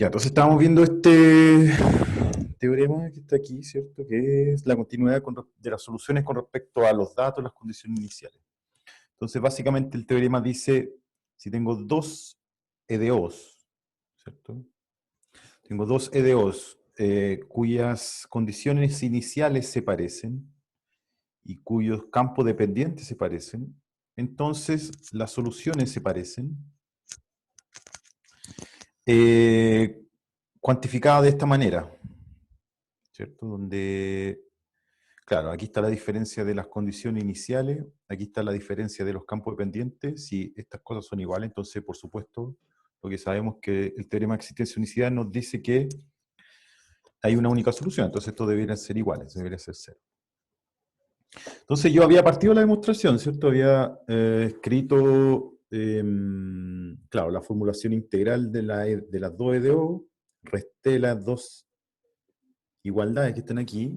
Ya, entonces estábamos viendo este teorema que está aquí, ¿cierto? Que es la continuidad de las soluciones con respecto a los datos, las condiciones iniciales. Entonces, básicamente el teorema dice, si tengo dos EDOs, ¿cierto? Tengo dos EDOs cuyas condiciones iniciales se parecen y cuyos campos dependientes se parecen, entonces las soluciones se parecen, eh, cuantificadas de esta manera, ¿cierto? Donde, claro, aquí está la diferencia de las condiciones iniciales, aquí está la diferencia de los campos dependientes. Si estas cosas son iguales, entonces, por supuesto, lo que sabemos es que el teorema de existencia de unicidad nos dice que hay una única solución, entonces estos deberían ser iguales, debería ser cero. Entonces yo había partido la demostración, ¿cierto? Había escrito, claro, la formulación integral de las dos EDO, resté las dos igualdades que están aquí,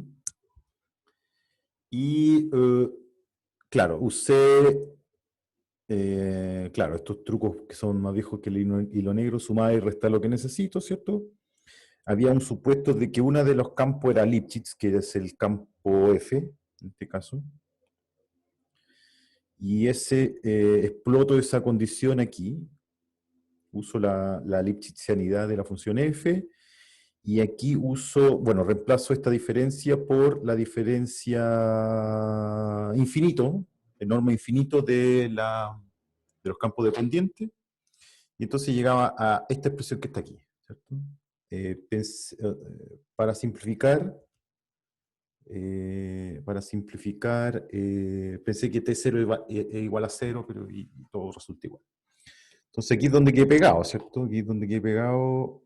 y, claro, usé, claro, estos trucos que son más viejos que el hilo negro, sumar y restar lo que necesito, ¿cierto? Había un supuesto de que uno de los campos era Lipschitz, que es el campo F, en este caso, y ese, exploto esa condición aquí, uso la Lipschitzianidad de la función F, y aquí uso, bueno, reemplazo esta diferencia por la diferencia infinito, el norma infinito de los campos dependientes, y entonces llegaba a esta expresión que está aquí, ¿cierto? Para simplificar, pensé que T0 es igual a 0, pero y todo resulta igual. Entonces aquí es donde quedé pegado, ¿cierto? Aquí es donde quedé pegado,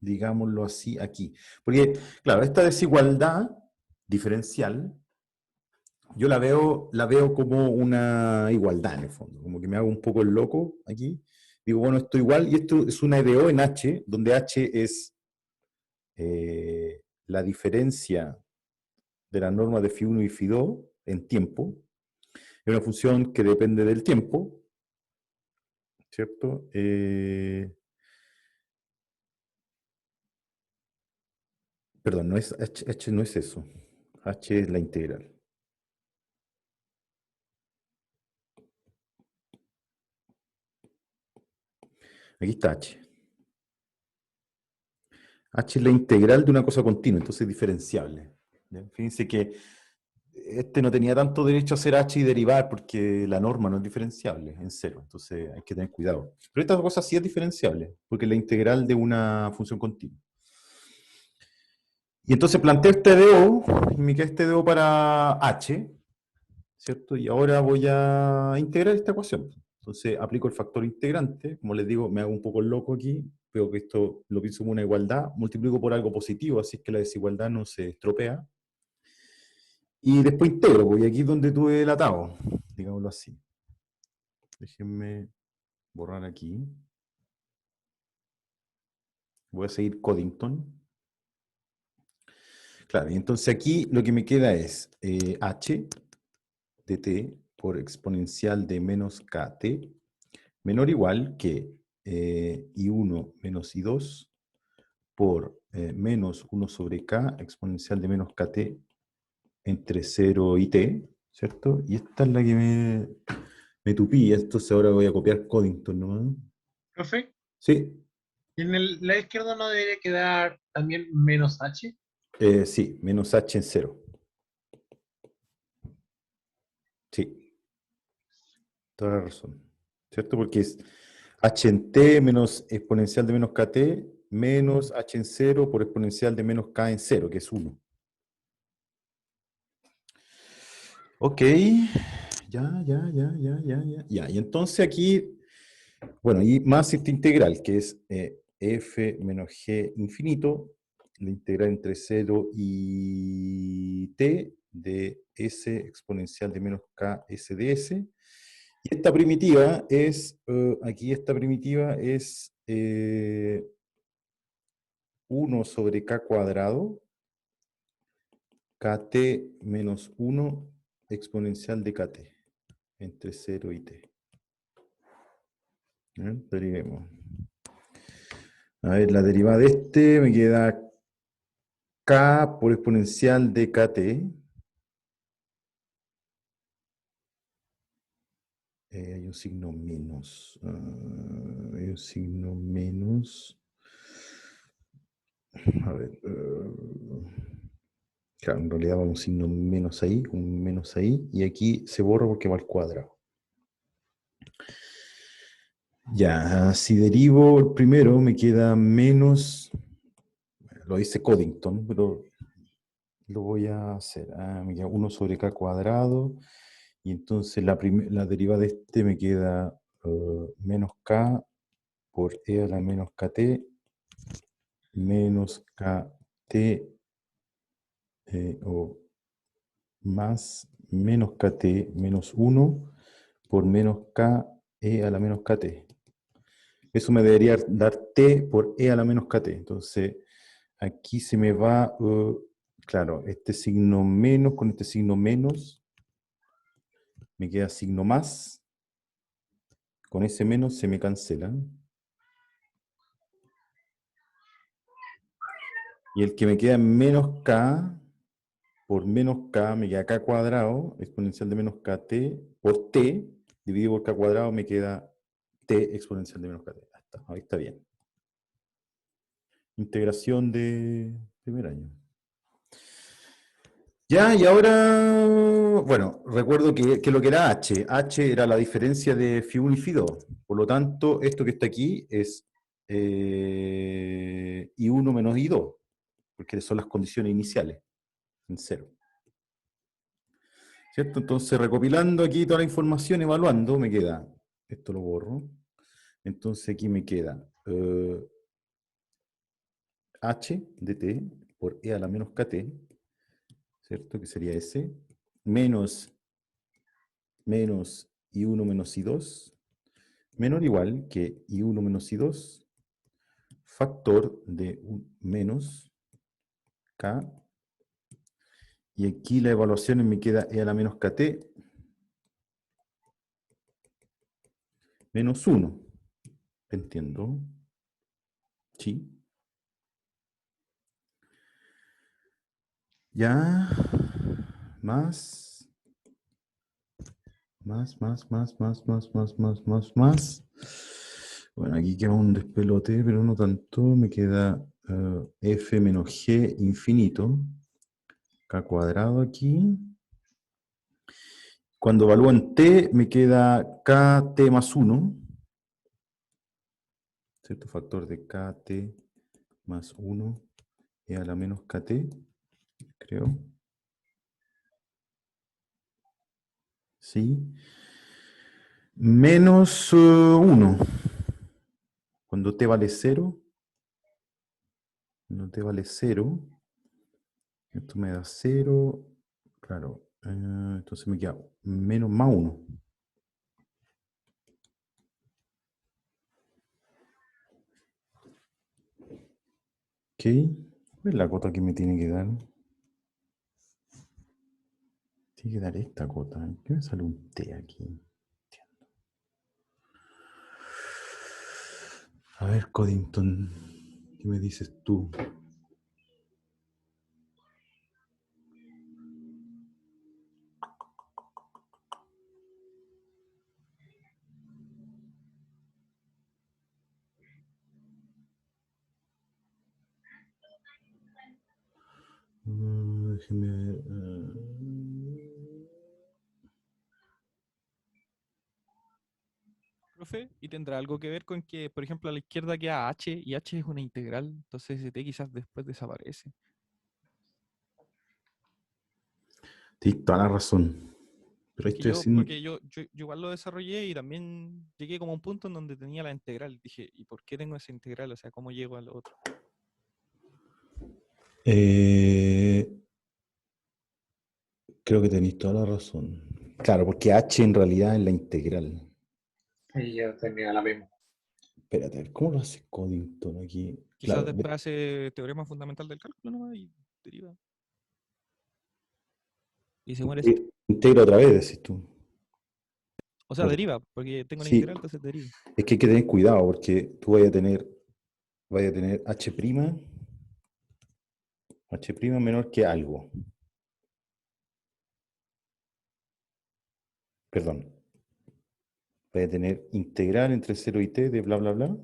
digámoslo así, aquí. Porque, claro, esta desigualdad diferencial, yo la veo como una igualdad en el fondo, como que me hago un poco el loco aquí. Digo, bueno, esto igual, y esto es una EDO en H, donde H es la diferencia de la norma de φ1 y φ2 en tiempo. Es una función que depende del tiempo, ¿cierto? Perdón, no es H no es eso. H es la integral. Aquí está H. H es la integral de una cosa continua, entonces es diferenciable. ¿Ya? Fíjense que este no tenía tanto derecho a hacer H y derivar porque la norma no es diferenciable en cero, entonces hay que tener cuidado. Pero esta cosa sí es diferenciable, porque es la integral de una función continua. Y entonces planteo este DO, y me queda este DO para H, ¿cierto? Y ahora voy a integrar esta ecuación. Entonces aplico el factor integrante, como les digo, me hago un poco el loco aquí, veo que esto lo pienso como una igualdad, multiplico por algo positivo, así es que la desigualdad no se estropea. Y después integro, porque aquí es donde tuve el atado, digámoslo así. Déjenme borrar aquí. Voy a seguir Coddington. Claro, y entonces aquí lo que me queda es h de t por exponencial de menos kt menor o igual que i1 menos i2 por menos 1 sobre k exponencial de menos kt entre 0 y t, ¿cierto? Y esta es la que me tupí, entonces ahora voy a copiar Coddington, ¿no? Profe, Sí, y en el lado izquierdo no debería quedar también menos h. sí, menos h en 0. Sí, toda la razón. ¿Cierto? Porque es h en t menos exponencial de menos kt menos h en 0 por exponencial de menos k en 0, que es 1. Ok, ya. Y entonces aquí, bueno, y más esta integral, que es f menos g infinito, la integral entre 0 y t de s exponencial de menos k s de s. Y esta primitiva es, aquí esta primitiva es 1 sobre k cuadrado, kt menos 1 exponencial de kt, entre 0 y t. Derivemos. A ver, la derivada de este me queda k por exponencial de kt. Hay un signo menos. Hay un signo menos. A ver. Claro, en realidad va un signo menos ahí, un menos ahí, y aquí se borra porque va al cuadrado. Ya, si derivo el primero me queda menos, lo dice Coddington, pero lo voy a hacer. Me queda 1 sobre k cuadrado, y entonces la derivada de este me queda menos k por e a la menos kt, menos kt o más menos kt menos 1 por menos k e a la menos kt. Eso me debería dar t por e a la menos kt. Entonces, aquí se me va, claro, este signo menos con este signo menos, me queda signo más. Con ese menos se me cancela. Y el que me queda en menos k, por menos k, me queda k cuadrado, exponencial de menos kt, por t, dividido por k cuadrado, me queda t exponencial de menos kt. Ahí está bien. Integración de primer año. Ya, y ahora, bueno, recuerdo que lo que era h. H era la diferencia de φ1 y φ2. Por lo tanto, esto que está aquí es I1 menos I2, porque son las condiciones iniciales, en cero. ¿Cierto? Entonces, recopilando aquí toda la información, evaluando, me queda, esto lo borro, entonces aquí me queda h de t por e a la menos kt, ¿cierto? Que sería S, menos I1 menos I2, menor o igual que I1 menos I2, factor de menos K, y aquí la evaluación me queda E a la menos KT, menos 1. Entiendo. Sí. Ya. Más. Más. Bueno, aquí queda un despelote, pero no tanto. Me queda F menos G infinito. K cuadrado aquí. Cuando evalúo en T, me queda KT más 1. ¿Cierto? Factor de KT más 1 e a la menos KT, creo. ¿Sí? Menos 1. Cuando t vale 0, cuando t vale 0, esto me da 0, claro, entonces me queda menos más 1. ¿Ok? ¿Cuál es la cota que me tiene que dar? Tiene que dar esta cota. ¿Qué me sale un t aquí? A ver, Coddington, ¿qué me dices tú? Déjeme ver. Profe, y tendrá algo que ver con que, por ejemplo, a la izquierda queda h y h es una integral, entonces ese t quizás después desaparece. Tienes toda la razón. Pero ahí Que estoy yo, haciendo. porque yo igual lo desarrollé y también llegué como a un punto en donde tenía la integral. Dije, ¿y por qué tengo esa integral? O sea, ¿cómo llego al otro? Eh, Creo que tenéis toda la razón. Claro, porque h en realidad es la integral. Y yo tenía la misma. Espérate, a ver, ¿cómo lo hace Coddington aquí? Quizás Claro, después hace teorema fundamental del cálculo nomás y deriva. Y se muere solo. integra otra vez, decís tú. O sea, deriva, porque tengo una Sí, integral, entonces deriva. es que hay que tener cuidado porque tú vas a tener vaya a tener h' menor que algo. Perdón. Vaya a tener integral entre 0 y t de bla, bla, bla.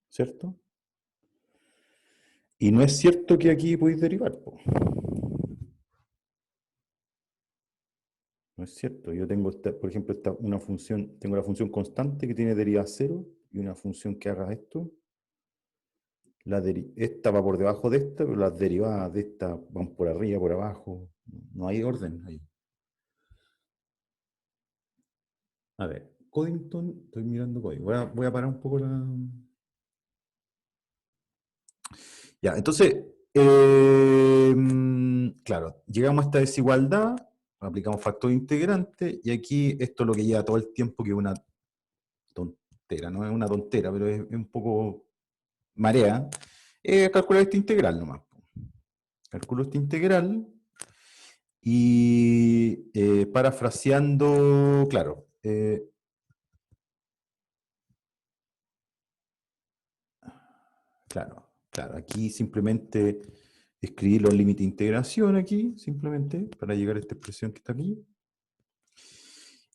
¿Cierto? Y no es cierto que aquí podéis derivar, po. No es cierto. Yo tengo, por ejemplo, una función, tengo la función constante que tiene derivada 0 y una función que haga esto. Esta va por debajo de esta, pero las derivadas de esta van por arriba, por abajo. No hay orden ahí. A ver, Codington, estoy mirando código. Voy a parar un poco la... Ya, entonces, claro, llegamos a esta desigualdad, aplicamos factor integrante, y aquí esto es lo que lleva todo el tiempo, que es una tontera, no es una tontera, pero es un poco marea, calcular esta integral nomás. Calculo esta integral, y parafraseando, claro, claro, aquí simplemente escribir los límites de integración aquí, simplemente, para llegar a esta expresión que está aquí.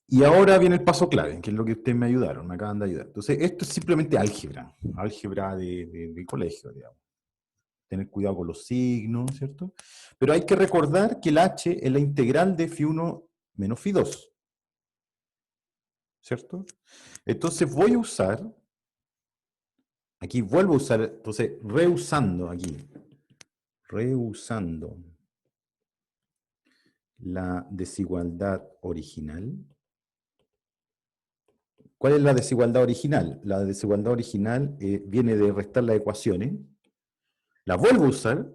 Y ahora viene el paso clave, que es lo que ustedes me ayudaron, me acaban de ayudar. Entonces, esto es simplemente álgebra de colegio, digamos. Tener cuidado con los signos, ¿cierto? Pero hay que recordar que el h es la integral de φ1 menos φ2. ¿Cierto? Entonces voy a usar, aquí vuelvo a usar, entonces reusando la desigualdad original. ¿Cuál es la desigualdad original? La desigualdad original viene de restar las ecuaciones. La vuelvo a usar.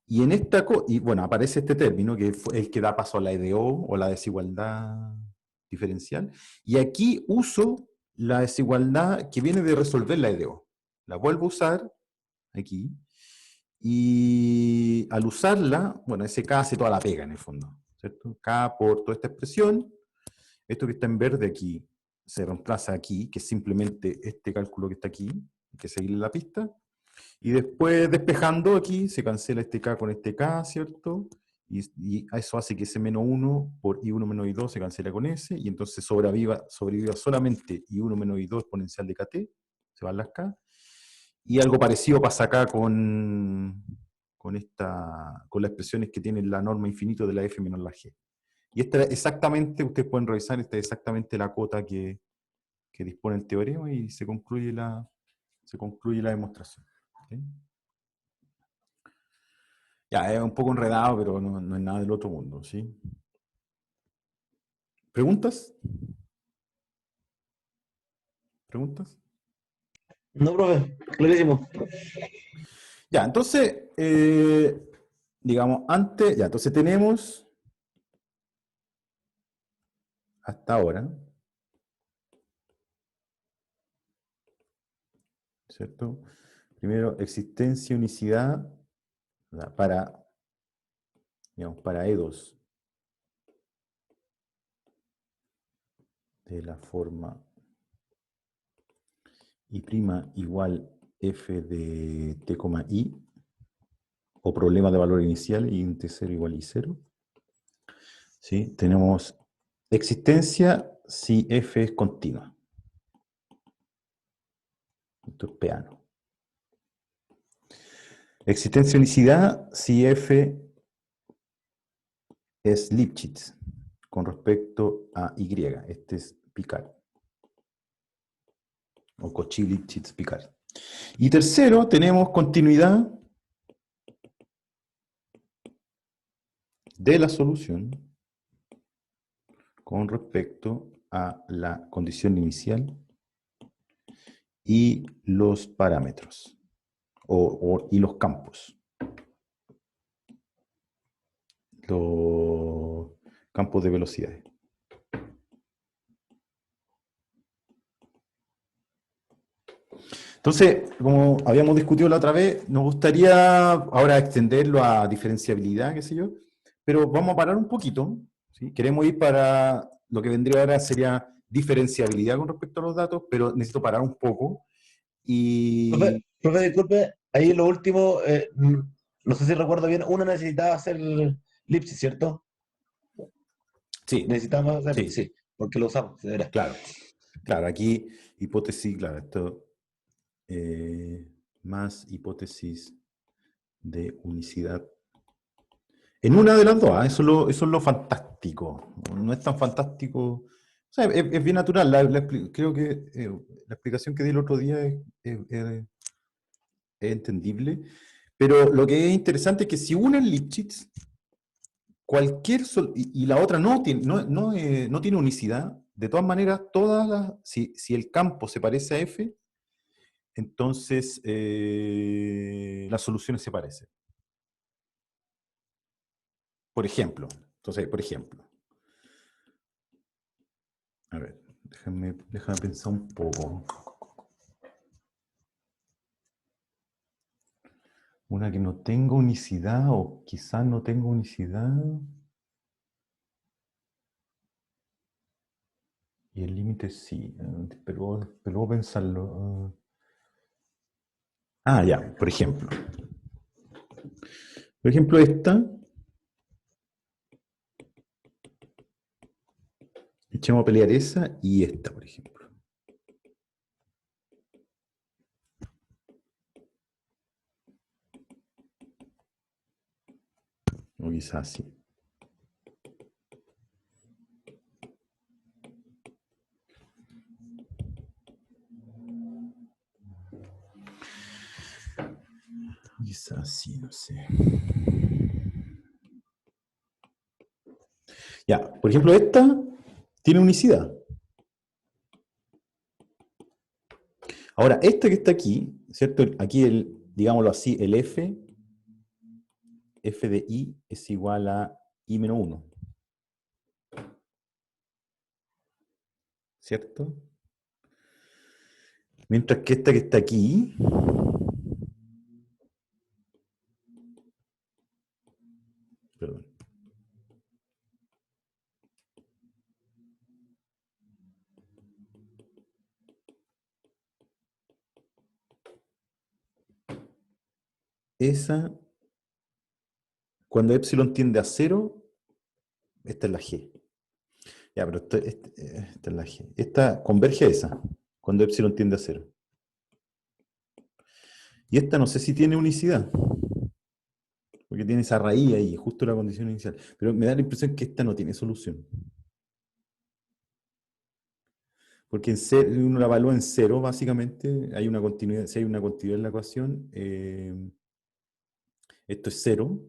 Y en esta, bueno, aparece este término que es el que da paso a la EDO o la desigualdad diferencial. Y aquí uso la desigualdad que viene de resolver la EDO. La vuelvo a usar aquí. Y al usarla, bueno, ese K hace toda la pega en el fondo, ¿cierto? K por toda esta expresión. Esto que está en verde aquí se reemplaza aquí, que es simplemente este cálculo que está aquí, hay que seguirle la pista. Y después, despejando aquí, se cancela este K con este K, ¿cierto? Y eso hace que ese menos 1 por I1 menos I2 se cancela con ese, y entonces sobreviva solamente I1 menos I2 exponencial de KT, se van las K. Y algo parecido pasa acá con las expresiones que tiene la norma infinito de la F menos la G. Y esta exactamente, ustedes pueden revisar, esta es exactamente la cota que dispone el teorema y se concluye la demostración. ¿Okay? Ya, es un poco enredado, pero no es nada del otro mundo, ¿sí? ¿Preguntas? ¿Preguntas? No, profe, clarísimo. Ya, entonces, digamos, antes, ya, entonces tenemos hasta ahora, ¿cierto? Primero, existencia, unicidad, para, digamos, para E2 de la forma I' igual F de T, I, o problema de valor inicial, y t 0 igual I0. ¿Sí? Tenemos existencia si F es continua. Esto es peano. Existencia unicidad si F es Lipschitz con respecto a Y. Este es Picard. O Cauchy-Lipschitz-Picard. Y tercero, tenemos continuidad de la solución con respecto a la condición inicial y los parámetros y los campos. Los campos de velocidades. Entonces, como habíamos discutido la otra vez, nos gustaría ahora extenderlo a diferenciabilidad, qué sé yo, pero vamos a parar un poquito, ¿sí? Queremos ir para lo que vendría ahora sería diferenciabilidad con respecto a los datos, pero necesito parar un poco Y Profe, disculpe, ahí lo último, no sé si recuerdo bien, uno necesitaba hacer el Lipsy, ¿cierto? sí, Necesitamos hacerlo, sí, sí, porque lo usamos, de veras. claro. Claro, aquí hipótesis, claro, esto más hipótesis de unicidad. En una de las dos, ¿ah? Eso es lo fantástico. No es tan fantástico. O sea, es bien natural. Creo que la explicación que di el otro día es entendible. Pero lo que es interesante es que si una es Lipschitz, y la otra no tiene unicidad, de todas maneras, si el campo se parece a F, entonces las soluciones se parecen. Por ejemplo, a ver, déjame pensar un poco. Una que no tenga unicidad o quizás no tenga unicidad. Y el límite sí, pero voy a pensarlo. Ya, por ejemplo. Por ejemplo, esta. Echemos a pelear esa y esta, por ejemplo. O quizás sí. Quizás sí, no sé. Ya, por ejemplo, esta tiene unicidad. Ahora, esta que está aquí, ¿cierto? Aquí, digámoslo así, el f de i es igual a i menos 1. ¿Cierto? Mientras que esta que está aquí, perdón, esa, cuando epsilon tiende a 0, esta es la g. Ya, pero esta es la g. Esta converge a esa, cuando epsilon tiende a 0. Y esta no sé si tiene unicidad, porque tiene esa raíz ahí, justo la condición inicial. Pero me da la impresión que esta no tiene solución. Porque uno la evalúa en 0, básicamente. Hay una continuidad, si hay una continuidad en la ecuación, esto es 0.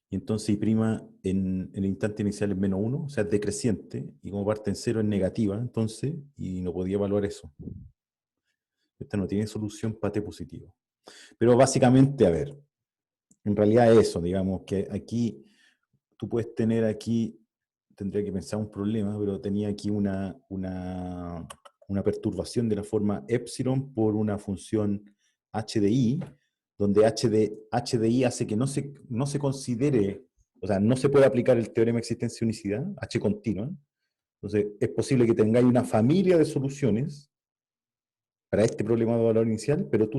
Y entonces I' en el instante inicial es menos 1, o sea, es decreciente. Y como parte en 0 es negativa, entonces, y no podía evaluar eso. Esta no tiene solución para T positivo. Pero básicamente, a ver, en realidad eso, digamos, que aquí tú puedes tener aquí, tendría que pensar un problema, pero tenía aquí una perturbación de la forma epsilon por una función h de i, donde h de i hace que no se considere, o sea, no se puede aplicar el teorema de existencia de unicidad, h continua. Entonces, es posible que tengáis una familia de soluciones para este problema de valor inicial, pero tú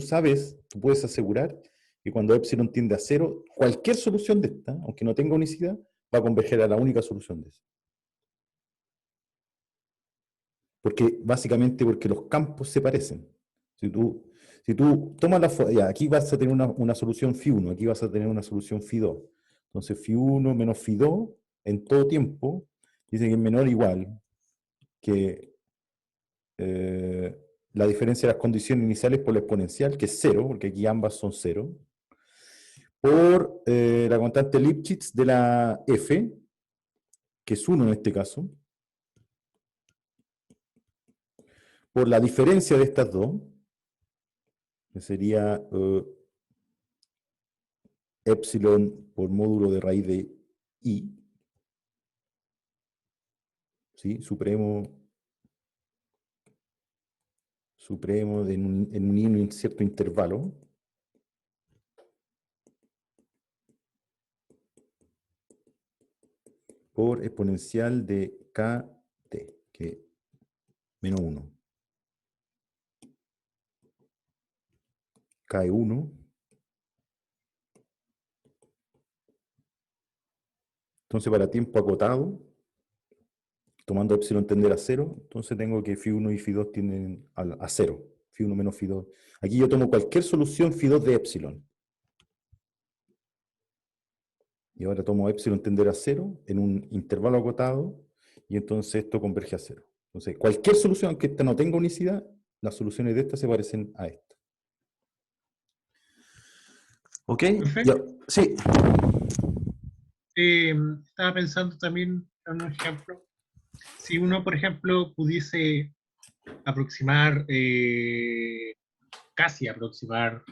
puedes asegurar que cuando epsilon tiende a 0, cualquier solución de esta, aunque no tenga unicidad, va a converger a la única solución de esa. Básicamente porque los campos se parecen. Si tú tomas ya, aquí vas a tener una solución φ1, aquí vas a tener una solución φ2. Entonces φ1 menos φ2 en todo tiempo dice que es menor o igual que la diferencia de las condiciones iniciales por la exponencial, que es 0, porque aquí ambas son 0, por la constante Lipschitz de la f, que es 1 en este caso, por la diferencia de estas dos, que sería epsilon por módulo de raíz de i, ¿sí? Supremo en un i en un cierto intervalo, por exponencial de kt, que es menos 1. cae 1. Entonces, para tiempo acotado, tomando epsilon tender a 0, entonces tengo que phi1 y phi2 tienden a 0. Phi1 menos phi2. Aquí yo tomo cualquier solución phi2 de epsilon. Y ahora tomo epsilon tender a 0 en un intervalo acotado, y entonces esto converge a 0. Entonces, cualquier solución, aunque esta no tenga unicidad, las soluciones de esta se parecen a esta. ¿Ok? Ya. Perfecto. Sí. Estaba pensando también en un ejemplo. Si uno, por ejemplo, pudiese aproximar, casi aproximar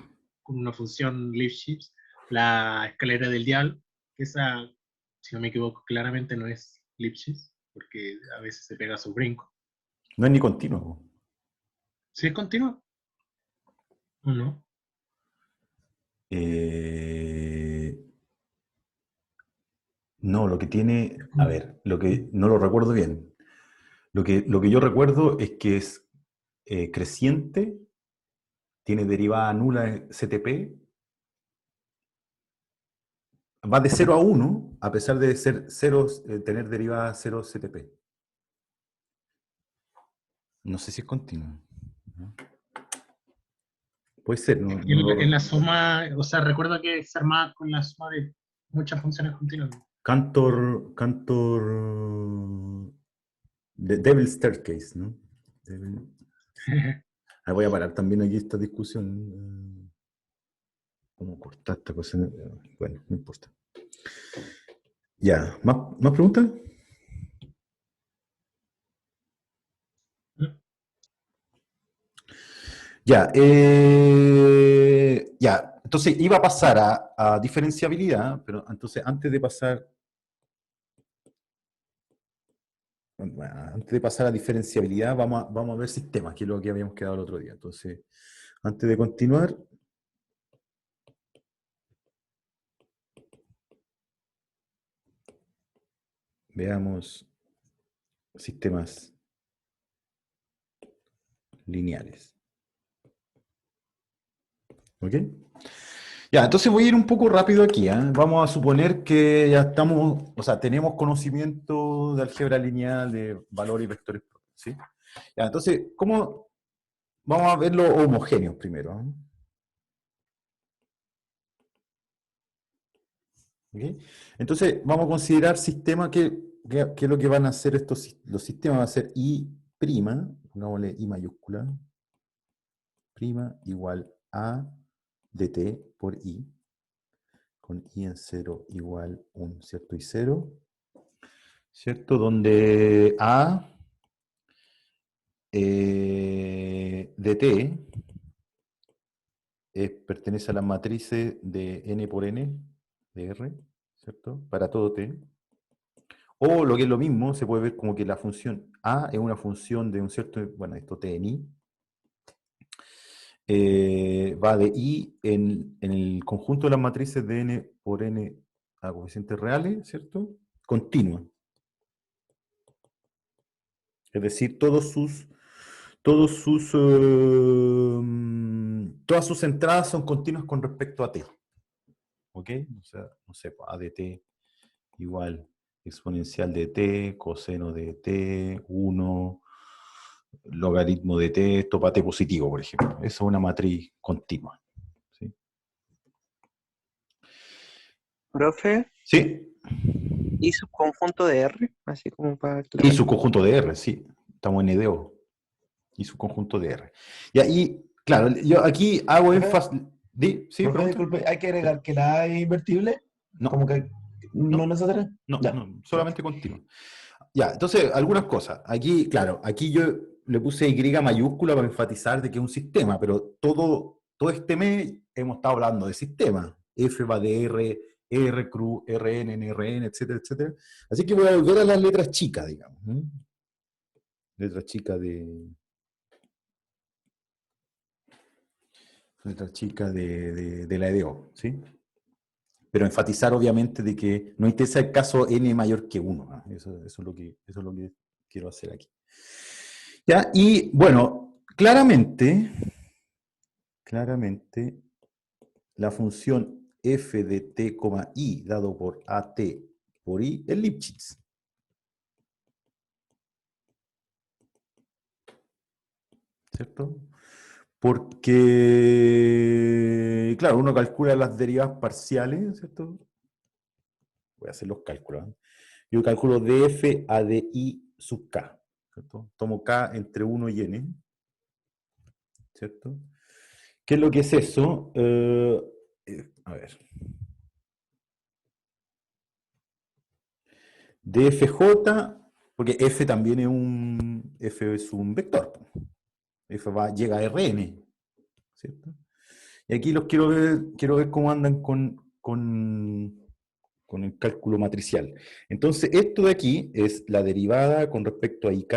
con una función Lipschitz la escalera del dial, que esa, si no me equivoco, claramente no es Lipschitz, porque a veces se pega su brinco. No es ni continuo. ¿Sí es continuo? ¿O no? No, lo que tiene, a ver, lo que no lo recuerdo bien. Lo que yo recuerdo es que es creciente, tiene derivada nula en CTP, va de 0 a 1, a pesar de ser 0, tener derivada 0 CTP. No sé si es continuo. ¿No? Puede ser, no, Y no lo en la recuerdo. suma, o sea, recuerdo que se armaba con la suma de muchas funciones continuas. Cantor, The Devil's Staircase, ¿no? Voy a parar también aquí esta discusión. ¿Cómo cortar esta cosa? Bueno, no importa. Ya, ¿más preguntas? Ya, ya, entonces iba a pasar a diferenciabilidad, pero entonces antes de pasar a diferenciabilidad, vamos a ver sistemas, que es lo que habíamos quedado el otro día. Entonces, antes de continuar, veamos sistemas lineales. ¿Ok? Ya, entonces voy a ir un poco rápido aquí. Vamos a suponer que ya estamos, o sea, tenemos conocimiento de álgebra lineal, de valores y vectores. ¿Sí? Ya, entonces, ¿cómo? Vamos a ver los homogéneos primero. ¿Ok? Entonces, vamos a considerar sistemas que es lo que van a hacer los sistemas, va a ser I', pongámosle I mayúscula, prima igual a dt por I, con I en 0 igual 1, ¿cierto? Y 0, ¿cierto? Donde A dt pertenece a las matrices de n por n de R, ¿cierto? Para todo t. O lo que es lo mismo, se puede ver como que la función A es una función de un cierto, bueno, esto t en I, va de I en el conjunto de las matrices de n por n a coeficientes reales, ¿cierto? Continua. Es decir, todas sus entradas son continuas con respecto a t. ¿Ok? O sea, no sé, a de t igual exponencial de t, coseno de t, 1, logaritmo de t, esto para t positivo, por ejemplo. Esa es una matriz continua. ¿Sí? Profe, ¿Sí? ¿y subconjunto de R? Así como para Y aclarar. su conjunto de R, sí. Estamos en EDO. Y su conjunto de R. Y ahí, claro, yo aquí hago Profe, énfasis. ¿Sí? profe, ¿Pregunta? disculpe, hay que agregar que la A es invertible, como No, que no es no, necesario. no, Ya, no, solamente continua. Ya, entonces, algunas cosas. Aquí, claro, aquí yo le puse Y mayúscula para enfatizar de que es un sistema, pero todo este mes hemos estado hablando de sistemas. F va de R, R, CRU, RN, NRN, etcétera, etcétera. Así que voy a volver a las letras chicas, digamos. Letras chicas de la EDO, ¿sí? Pero enfatizar obviamente de que no interesa el caso n mayor que 1. Eso es lo que quiero hacer aquí. ¿Ya? Y bueno, claramente, la función f de t, i dado por at por i es Lipschitz. ¿Cierto? Porque, claro, uno calcula las derivadas parciales, ¿cierto? Voy a hacer los cálculos. Yo calculo df a di sub k, ¿cierto? Tomo k entre 1 y n, ¿cierto? ¿Qué es lo que es eso? A ver. dfj, porque f también es un vector. F llega a Rn, ¿cierto? Y aquí los quiero ver cómo andan con el cálculo matricial. Entonces, esto de aquí es la derivada con respecto a IK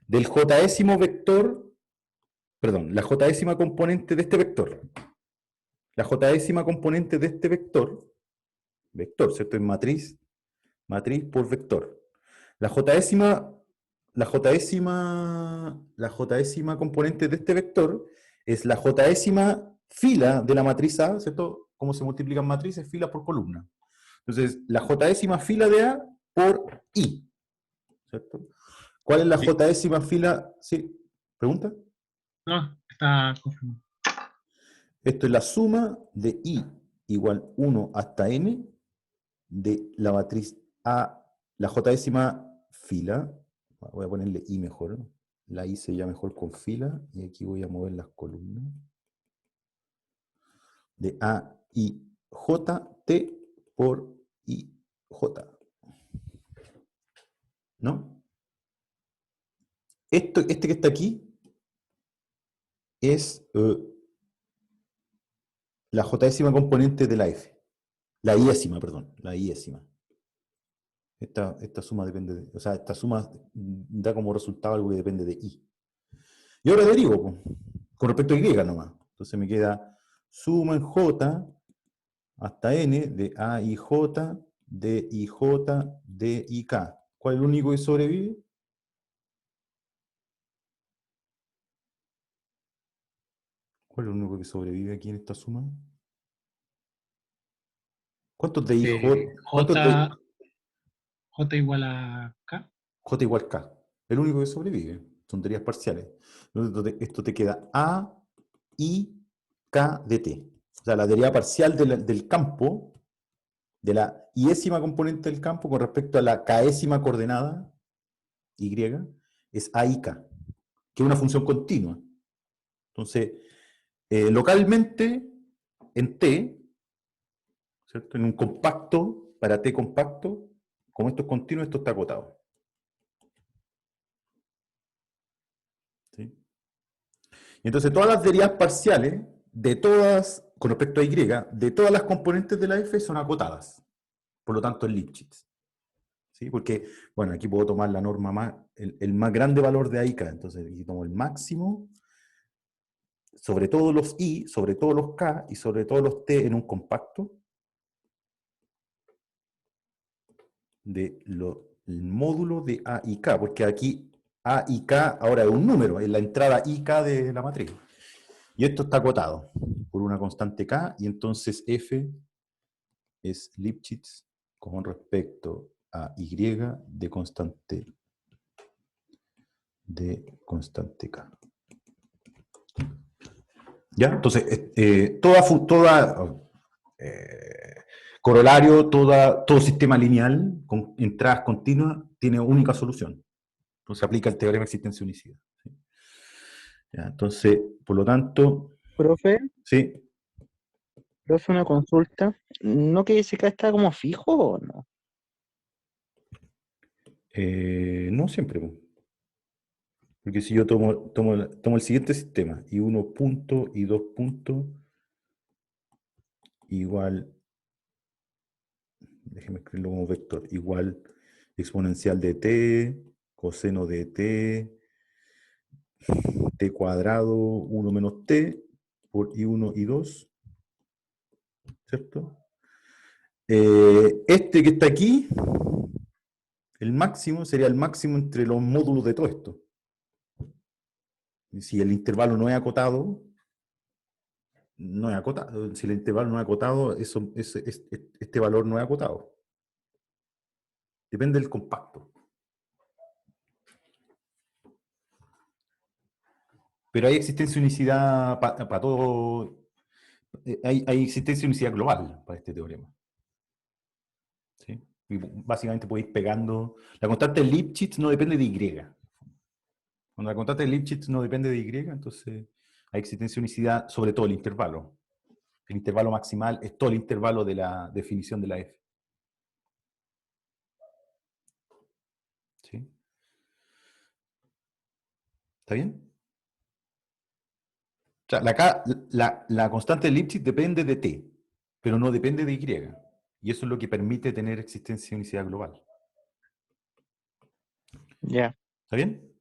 del jésimo vector, perdón, la jésima componente de este vector. La jésima componente de este vector, ¿cierto? Es matriz por vector. La jésima componente de este vector es la jésima fila de la matriz A, ¿cierto? ¿Cómo se multiplican matrices? Fila por columna. Entonces, la jésima fila de A por I, ¿cierto? ¿Cuál es la Sí. jésima fila? ¿Sí? ¿Pregunta? No, está confirmado. Esto es la suma de I igual 1 hasta n de la matriz A, la jésima fila. Voy a ponerle I mejor. La I se llama mejor con fila. Y aquí voy a mover las columnas. De A, I, J, T por I, J. ¿No? Este que está aquí es la jésima componente de la F. La iésima, perdón. La iésima. Esta suma depende de... O sea, esta suma da como resultado algo que depende de I. Y ahora derivo, con respecto a Y nomás. Entonces me queda suma en J hasta N de A I J, D I J, D I K. ¿Cuál es el único que sobrevive? ¿Cuál es el único que sobrevive aquí en esta suma? ¿Cuántos de I J? ¿Cuántos de J igual a K. J igual K? El único que sobrevive. Son derivadas parciales. Entonces, esto te queda A, I, K de T. O sea, la derivada parcial del campo, de la iésima componente del campo con respecto a la késima coordenada, Y, es A y K, que es una función continua. Entonces, localmente, en T, ¿cierto? En un compacto, para T compacto, como esto es continuo, esto está acotado. ¿Sí? Y entonces todas las derivadas parciales, con respecto a Y, de todas las componentes de la F son acotadas. Por lo tanto, es Lipschitz. ¿Sí? Porque, bueno, aquí puedo tomar la norma el más grande valor de A y K. Entonces, aquí tomo el máximo sobre todos los I, sobre todos los K y sobre todos los T en un compacto del módulo de A y K, porque aquí A y K ahora es un número, es la entrada IK de la matriz. Y esto está acotado por una constante K, y entonces F es Lipschitz con respecto a Y de constante K. ¿Ya? Entonces, corolario, todo sistema lineal con entradas continuas tiene única solución. Entonces aplica el teorema de existencia unicida. ¿Sí? Ya, entonces, por lo tanto, Profe, sí, una consulta. ¿No que ese K está como fijo o no? no siempre. Porque si yo tomo el siguiente sistema, y 1 punto y 2 puntos, igual, déjeme escribirlo como vector, igual exponencial de t, coseno de t cuadrado, 1 menos t, por i1 y 2, ¿cierto? Este que está aquí, el máximo, sería el máximo entre los módulos de todo esto. Si el intervalo no es acotado, no es acotado. Si el intervalo no es acotado, este valor no es acotado. Depende del compacto. Pero hay existencia de unicidad para todo. Hay existencia de unicidad global para este teorema. ¿Sí? Y básicamente podéis pegando. La constante de Lipschitz no depende de Y. Cuando la constante de Lipschitz no depende de Y, entonces hay existencia de unicidad sobre todo el intervalo. El intervalo maximal es todo el intervalo de la definición de la F. ¿Sí? ¿Está bien? O sea, la constante de Lipschitz depende de T, pero no depende de Y. Y eso es lo que permite tener existencia de unicidad global. Ya. ¿Está bien?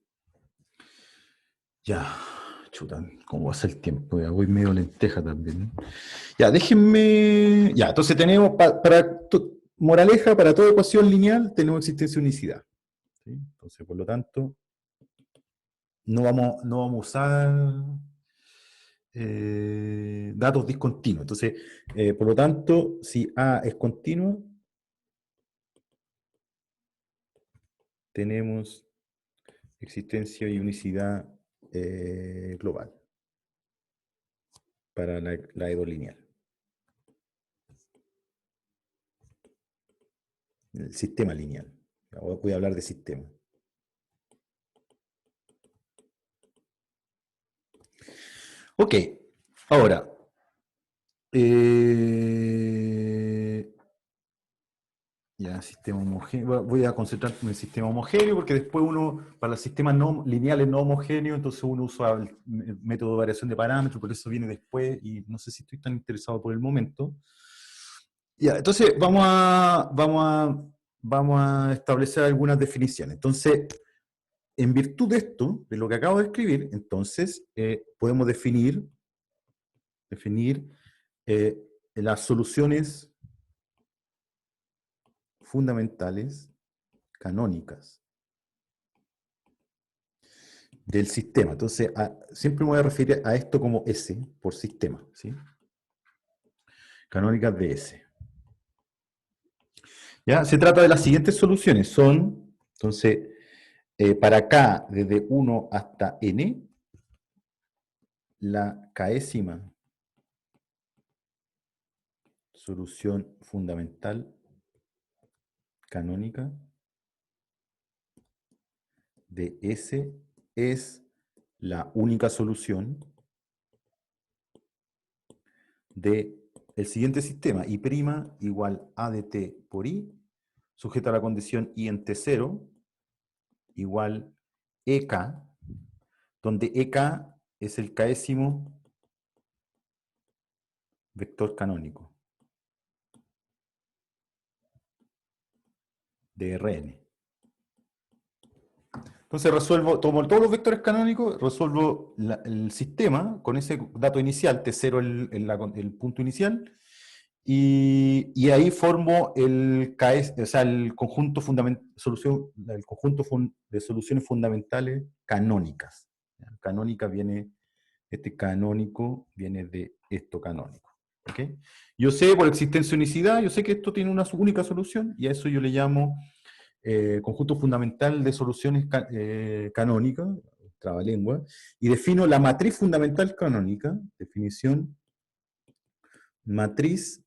Ya, chuta, ¿cómo va a ser el tiempo? Ya voy medio lenteja también. Ya, déjenme. Ya, entonces tenemos moraleja, para toda ecuación lineal tenemos existencia de unicidad. ¿Sí? Entonces, por lo tanto, no vamos a usar datos discontinuos. Entonces, por lo tanto, si A es continuo, tenemos existencia y unicidad global para la EDO lineal. El sistema lineal. Voy a hablar de sistema. Ok, ahora. Ya, sistema homogéneo. Voy a concentrarme en el sistema homogéneo porque después para los sistemas no lineales no homogéneos, entonces uno usa el método de variación de parámetros, por eso viene después y no sé si estoy tan interesado por el momento. Ya, entonces vamos a establecer algunas definiciones. Entonces, en virtud de esto, de lo que acabo de escribir, entonces podemos definir las soluciones fundamentales canónicas del sistema. Entonces, siempre me voy a referir a esto como S por sistema, ¿sí? Canónicas de S. ¿Ya? Se trata de las siguientes soluciones. Son, entonces, para K desde 1 hasta N, la késima solución fundamental canónica de S es la única solución de el siguiente sistema, I' igual A de T por I, sujeta a la condición I en T0, igual EK, donde EK es el késimo vector canónico de Rn. Entonces tomo todos los vectores canónicos, resuelvo el sistema con ese dato inicial, T0 el punto inicial, y ahí formo el conjunto de soluciones fundamentales canónicas. Canónica este canónico viene de esto canónico. ¿Okay? Yo sé por existencia unicidad, yo sé que esto tiene una única solución, y a eso yo le llamo conjunto fundamental de soluciones canónicas, trabalengua, y defino la matriz fundamental canónica, definición, matriz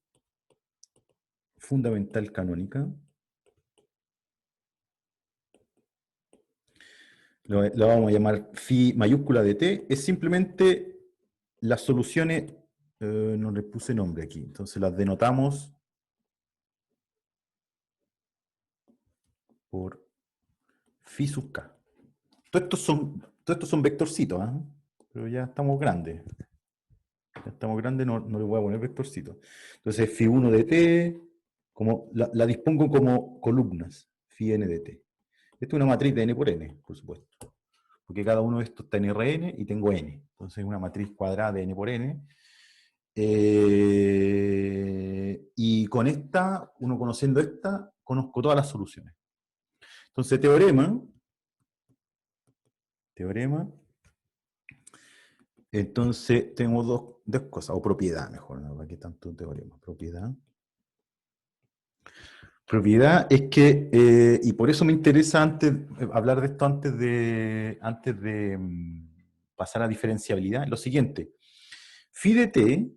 fundamental canónica, lo vamos a llamar phi mayúscula de t, es simplemente las soluciones, no le puse nombre aquí, entonces las denotamos por phi sub k. Todos estos son vectorcitos, ¿eh? Pero ya estamos grandes. Ya estamos grandes, no le voy a poner vectorcito. Entonces, phi 1 de t, como, la dispongo como columnas, phi n de t. Esta es una matriz de n por n, por supuesto. Porque cada uno de estos está en Rn y tengo n. Entonces, es una matriz cuadrada de n por n. Y con esta, uno conociendo esta, conozco todas las soluciones. Entonces, teorema Entonces, tengo dos cosas, o propiedad mejor, ¿no? ¿Para qué tanto teorema? Propiedad. Propiedad es que, y por eso me interesa hablar de esto antes de pasar a diferenciabilidad, lo siguiente. Phi de t,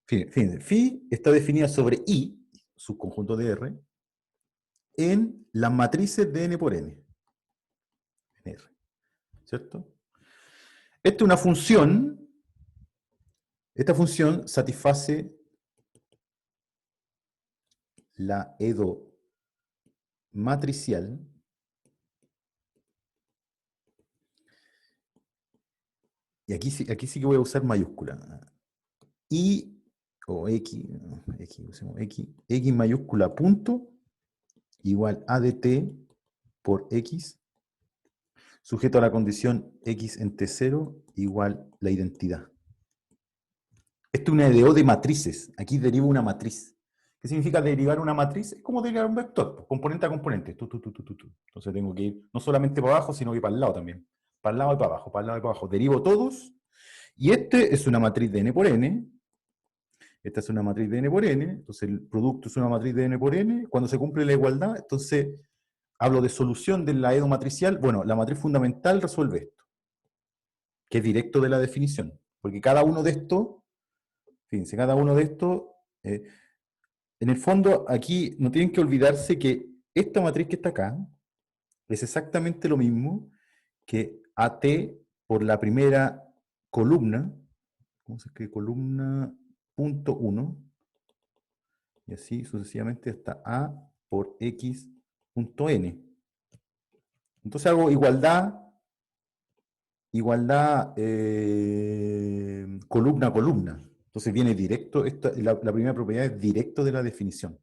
fíjense, phi está definida sobre I, subconjunto de R, en las matrices de n por n. En R, ¿cierto? Esta es una función, esta función satisface la edo matricial y aquí sí que voy a usar mayúscula. I o usemos X mayúscula punto igual a de t por X sujeto a la condición X en T0 igual la identidad. Esto es una EDO de matrices. Aquí derivo una matriz. ¿Qué significa derivar una matriz? Es como derivar un vector, pues, componente a componente. Entonces tengo que ir no solamente para abajo, sino que para el lado también. Para el lado y para abajo, para el lado y para abajo. Derivo todos. Y este es una matriz de n por n. Esta es una matriz de n por n. Entonces el producto es una matriz de n por n. Cuando se cumple la igualdad, entonces hablo de solución de la EDO matricial. Bueno, la matriz fundamental resuelve esto, que es directo de la definición. Porque cada uno de estos, fíjense, cada uno de estos, en el fondo, aquí no tienen que olvidarse que esta matriz que está acá es exactamente lo mismo que AT por la primera columna, ¿cómo se escribe? Columna punto 1, y así sucesivamente hasta A por X punto N. Entonces hago igualdad, columna a columna. Entonces viene directo, la primera propiedad es directo de la definición.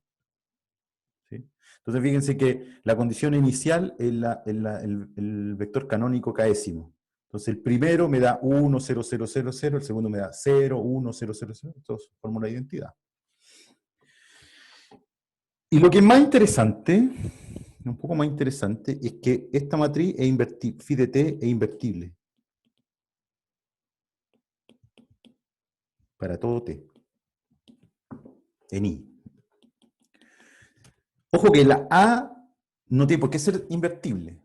¿Sí? Entonces fíjense que la condición inicial es el vector canónico késimo. Entonces el primero me da 1, 0, 0, 0, 0, el segundo me da 0, 1, 0, 0, 0, entonces forma una identidad. Y lo que es más interesante, un poco más interesante, es que esta matriz es invertible, phi de t es invertible. Para todo t. En I. Ojo que la A no tiene por qué ser invertible,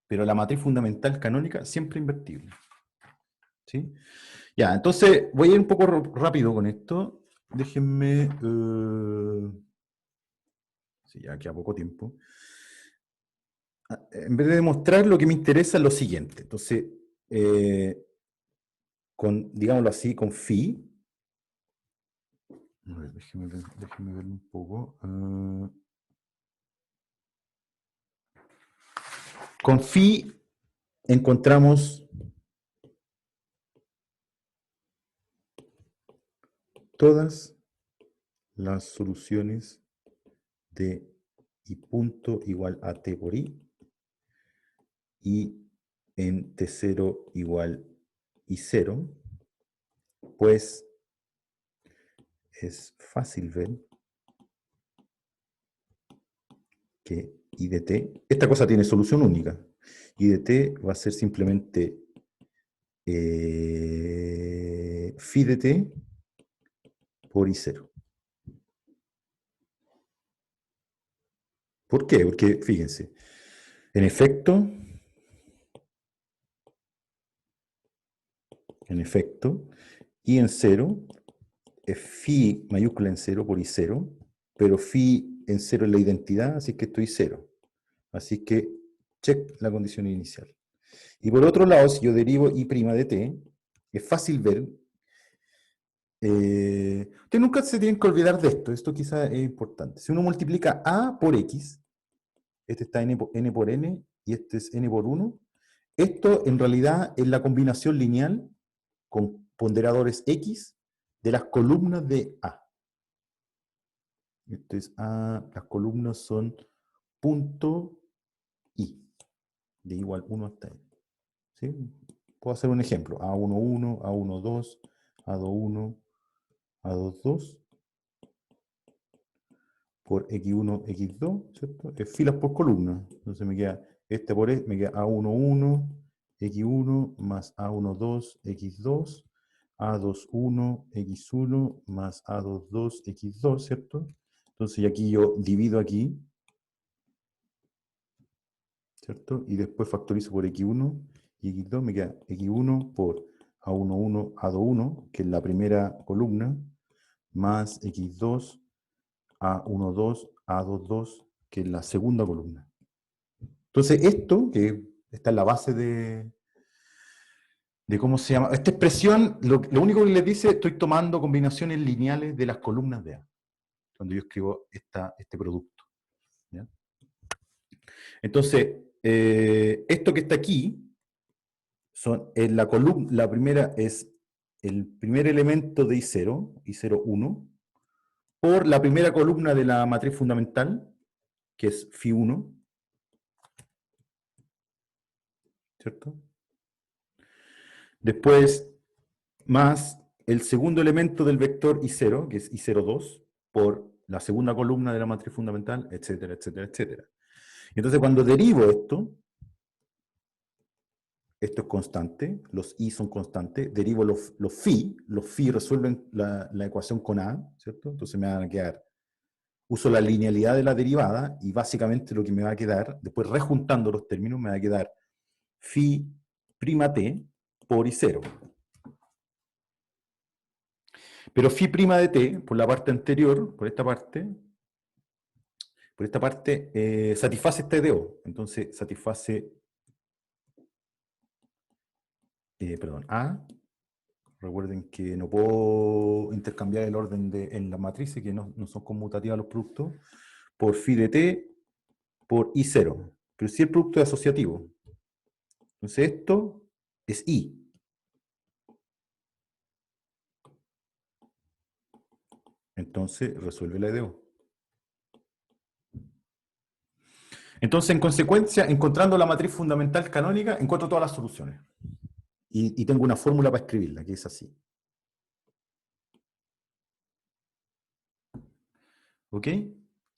pero la matriz fundamental canónica siempre invertible. ¿Sí? Ya, entonces voy a ir un poco rápido con esto. Déjenme... sí, ya queda poco tiempo. En vez de demostrar, lo que me interesa es lo siguiente. Entonces, digámoslo así, con phi. A ver, déjenme ver un poco. Con phi encontramos todas las soluciones de I punto igual a t por I y en T0 igual I0, pues es fácil ver que I de t, esta cosa tiene solución única, I de t va a ser simplemente phi de t por I0. ¿Por qué? Porque, fíjense, en efecto, I en 0 es phi mayúscula en 0 por I0, pero phi en 0 es la identidad, así que estoy 0. Así que check la condición inicial. Y por otro lado, si yo derivo I' de t, es fácil ver. Ustedes nunca se tienen que olvidar de esto quizás es importante. Si uno multiplica A por X, este está n por n y este es n por 1, esto en realidad es la combinación lineal con ponderadores X de las columnas de A. Esto es A, las columnas son punto I, de igual 1 hasta n. ¿Sí? Puedo hacer un ejemplo, A11, A12, A21, A22, por X1, X2, ¿cierto? Es filas por columna. Entonces me queda, me queda A11, x1 más a12 x2, a21 x1 más a22 x2, ¿cierto? Entonces aquí yo divido aquí, ¿cierto? Y después factorizo por x1 y x2, me queda x1 por a11 a21, que es la primera columna, más x2 a12 a22, que es la segunda columna. Entonces esto, que está en la base de cómo se llama, esta expresión, lo único que les dice, estoy tomando combinaciones lineales de las columnas de A, cuando yo escribo este producto. ¿Ya? Entonces, esto que está aquí, es la columna, la primera es el primer elemento de I0, I01, por la primera columna de la matriz fundamental, que es Φ1, ¿cierto? Después, más el segundo elemento del vector I0, que es I02, por la segunda columna de la matriz fundamental, etcétera, etcétera, etcétera. Entonces, cuando derivo esto es constante, los I son constantes, derivo los phi resuelven la ecuación con A, ¿cierto? Entonces me van a quedar, uso la linealidad de la derivada, y básicamente lo que me va a quedar, después rejuntando los términos, me va a quedar phi' t por I0. Pero phi' de t, por la parte anterior, por esta parte, satisface este DO. Entonces, satisface, perdón, A. Recuerden que no puedo intercambiar el orden en las matrices, que no son conmutativas los productos, por phi de t por I0. Pero si el producto es asociativo. Entonces, esto es I. Entonces, resuelve la EDO. Entonces, en consecuencia, encontrando la matriz fundamental canónica, encuentro todas las soluciones. Y tengo una fórmula para escribirla, que es así. ¿Ok?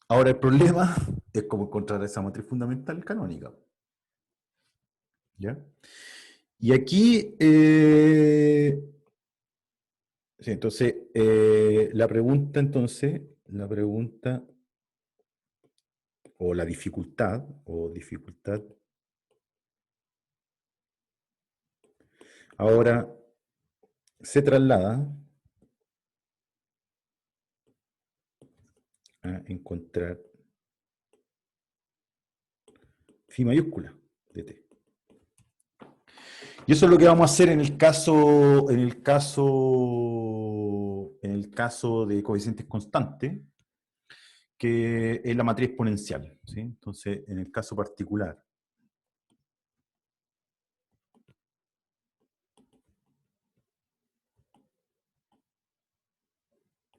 Ahora el problema es cómo encontrar esa matriz fundamental canónica. ¿Ya? Y aquí, sí, entonces, la pregunta, o la dificultad, ahora se traslada a encontrar phi mayúscula de t. Y eso es lo que vamos a hacer en el caso de coeficientes constantes, que es la matriz exponencial, ¿sí? Entonces, en el caso particular,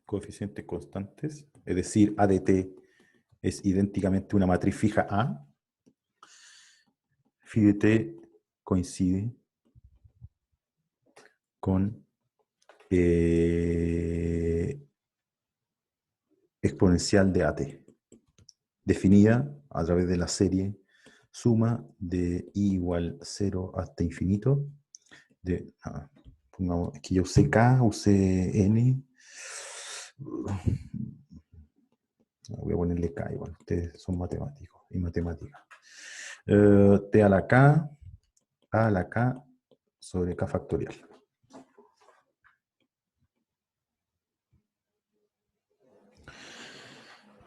coeficientes constantes, es decir, A de t es idénticamente una matriz fija A, phi de t coincide con exponencial de AT, definida a través de la serie suma de i igual 0 hasta infinito, pongamos, es que yo usé K, usé N, voy a ponerle K igual, ustedes son matemáticos y matemáticas. T a la K sobre K factorial.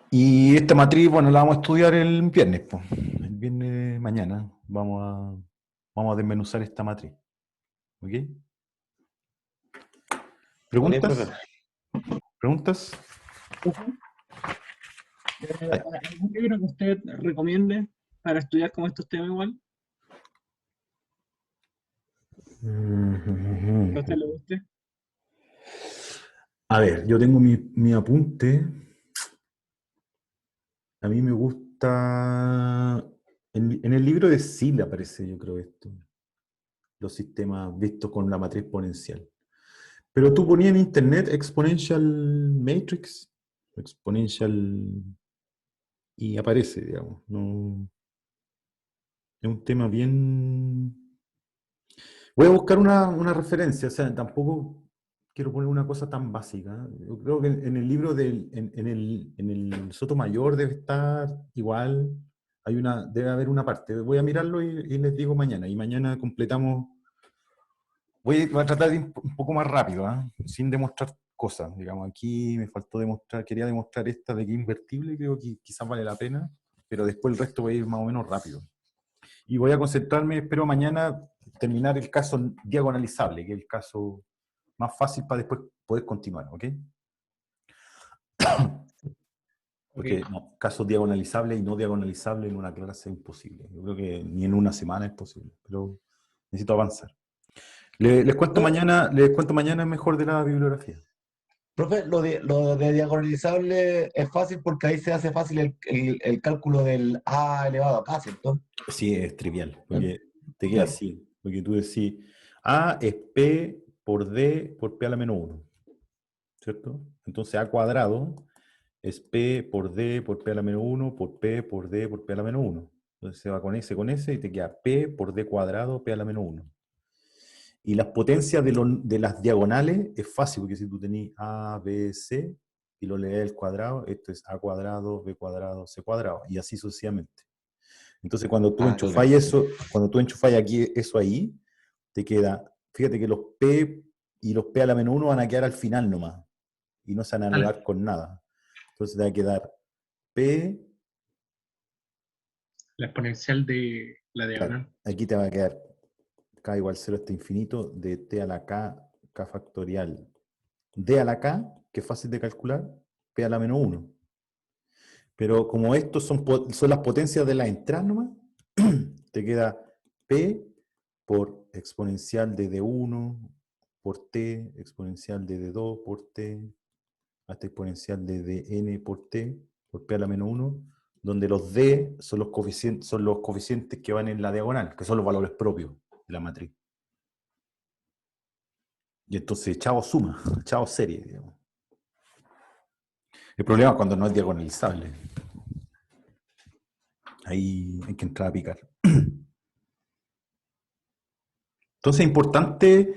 Y esta matriz, bueno, la vamos a estudiar el viernes, pues. El viernes mañana vamos a desmenuzar esta matriz. ¿Ok? ¿Preguntas? ¿Preguntas? ¿Algún libro que usted recomiende para estudiar como estos temas igual? ¿Que a usted le guste? A ver, yo tengo mi apunte. A mí me gusta... En el libro de Sila aparece, yo creo, esto. Los sistemas vistos con la matriz exponencial. Pero tú ponías en internet Exponential Matrix, Exponential... y aparece, digamos. No, es un tema bien Voy a buscar una referencia, o sea, tampoco quiero poner una cosa tan básica. Yo creo que en el libro en el Sotomayor debe estar igual, debe haber una parte. Voy a mirarlo y les digo mañana, y mañana completamos. Voy a tratar de ir un poco más rápido, ¿ah? Sin demostrar cosas. Digamos, aquí me faltó demostrar, quería demostrar esta de que es invertible, creo que quizás vale la pena, pero después el resto voy a ir más o menos rápido. Y voy a concentrarme, espero mañana terminar el caso diagonalizable, que es el caso más fácil para después poder continuar, ¿ok? Porque no, caso diagonalizable y no diagonalizable en una clase es imposible. Yo creo que ni en una semana es posible, pero necesito avanzar. Les cuento mañana mejor de la bibliografía. Profe, lo de diagonalizable es fácil porque ahí se hace fácil el cálculo del A elevado a K, ¿cierto? Sí, es trivial, porque te queda Ya. así. Porque tú decís, A es P por D por P a la menos 1, ¿cierto? Entonces A cuadrado es P por D por P a la menos 1 por P por D por P a la menos 1. Entonces se va con ese y te queda P por D cuadrado P a la menos 1. Y las potencias de las diagonales es fácil, porque si tú tenés A, B, C, y lo lees al cuadrado, esto es A cuadrado, B cuadrado, C cuadrado, y así sucesivamente. Entonces cuando tú enchufáis eso, cuando tú enchufáis aquí eso ahí, te queda, fíjate que los P y los P a la menos 1 van a quedar al final nomás, y no se van a anular con nada. Entonces te va a quedar P, La exponencial de la diagonal. aquí te va a quedar K igual 0 hasta infinito, de T a la K, K factorial, D a la K, que es fácil de calcular, P a la menos 1. Pero como estos son las potencias de la entrada nomás, te queda P por exponencial de D1 por T, exponencial de D2 por T, hasta exponencial de Dn por T, por P a la menos 1, donde los D son los coeficientes que van en la diagonal, que son los valores propios de la matriz. Y entonces, chavo suma, chavo serie, digamos. El problema es cuando no es diagonalizable. Ahí hay que entrar a picar. Entonces es importante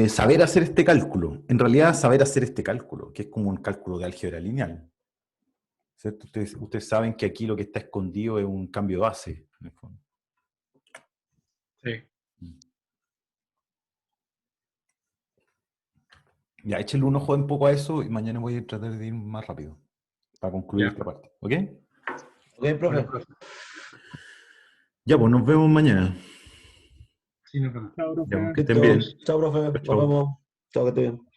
saber hacer este cálculo. En realidad, saber hacer este cálculo, que es como un cálculo de álgebra lineal. ¿Cierto? Ustedes saben que aquí lo que está escondido es un cambio de base, en el fondo. Sí. Ya, échenle un ojo un poco a eso y mañana voy a tratar de ir más rápido para concluir esta parte. ¿Ok? Ok, profe. Bueno, profe. Ya, pues nos vemos mañana. Sí, nos vemos. Chao, profe. Ya, que estén bien. Chao, profe. Nos Chao. vemos. Chao, que esté bien.